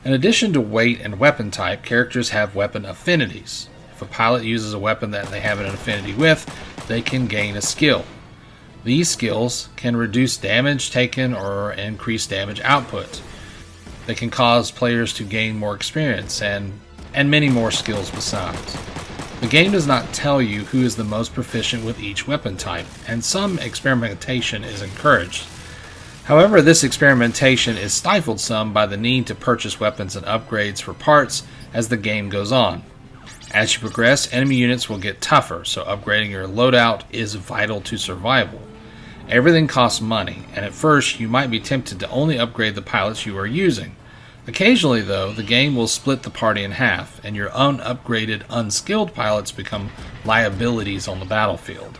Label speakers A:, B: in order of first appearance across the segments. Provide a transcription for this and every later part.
A: In addition to weight and weapon type, characters have weapon affinities. If a pilot uses a weapon that they have an affinity with, they can gain a skill. These skills can reduce damage taken or increase damage output. They can cause players to gain more experience and many more skills besides. The game does not tell you who is the most proficient with each weapon type, and some experimentation is encouraged. However, this experimentation is stifled some by the need to purchase weapons and upgrades for parts as the game goes on. As you progress, enemy units will get tougher, so upgrading your loadout is vital to survival. Everything costs money, and at first you might be tempted to only upgrade the pilots you are using. Occasionally, though, the game will split the party in half, and your unupgraded, unskilled pilots become liabilities on the battlefield.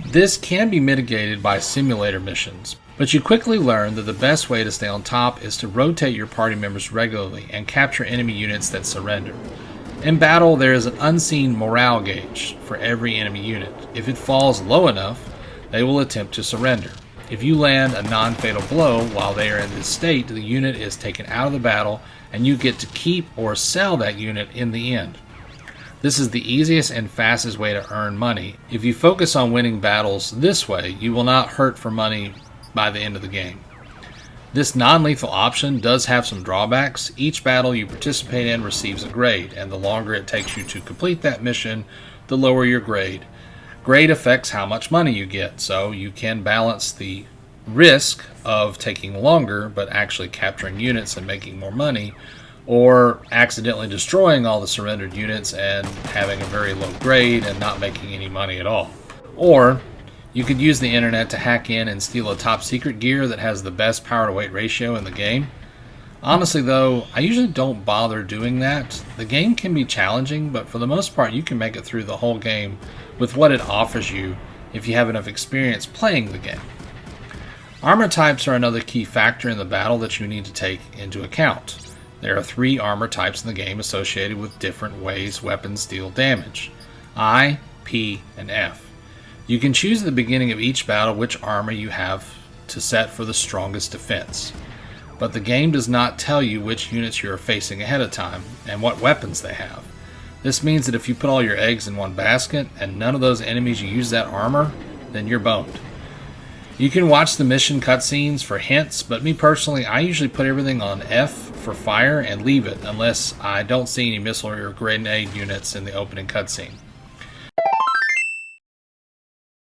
A: This can be mitigated by simulator missions, but you quickly learn that the best way to stay on top is to rotate your party members regularly and capture enemy units that surrender. In battle, there is an unseen morale gauge for every enemy unit. If it falls low enough, they will attempt to surrender. If you land a non-fatal blow while they are in this state, the unit is taken out of the battle and you get to keep or sell that unit in the end. This is the easiest and fastest way to earn money. If you focus on winning battles this way, you will not hurt for money by the end of the game. This non-lethal option does have some drawbacks. Each battle you participate in receives a grade, and the longer it takes you to complete that mission, the lower your grade. Grade affects how much money you get, so you can balance the risk of taking longer but actually capturing units and making more money, or accidentally destroying all the surrendered units and having a very low grade and not making any money at all. Or you could use the internet to hack in and steal a top secret gear that has the best power to weight ratio in the game. Honestly though, I usually don't bother doing that. The game can be challenging, but for the most part you can make it through the whole game with what it offers you if you have enough experience playing the game. Armor types are another key factor in the battle that you need to take into account. There are 3 armor types in the game associated with different ways weapons deal damage: I, P, and F. You can choose at the beginning of each battle which armor you have to set for the strongest defense, but the game does not tell you which units you are facing ahead of time and what weapons they have. This means that if you put all your eggs in one basket and none of those enemies you use that armor, then you're boned. You can watch the mission cutscenes for hints, but me personally, I usually put everything on F for fire and leave it unless I don't see any missile or grenade units in the opening cutscene.